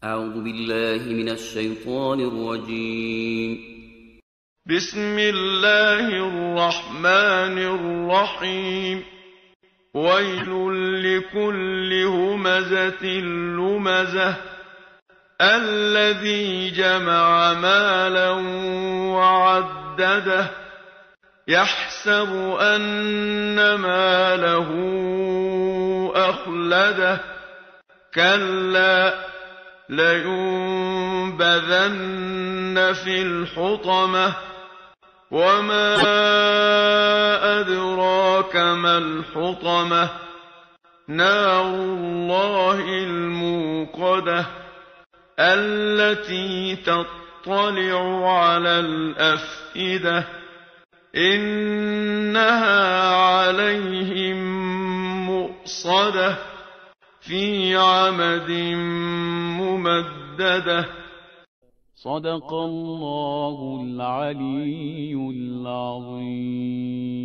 أعوذ بالله من الشيطان الرجيم. بسم الله الرحمن الرحيم. ويل لكل همزة لمزة الذي جمع مالا وعدده يحسب أن ماله أخلده كلا لينبذن في الحطمة وما أدراك ما الحطمة نار الله الموقدة التي تطلع على الأفئدة إنها عليهم مؤصدة في عمد ممددة. صدق الله العلي العظيم.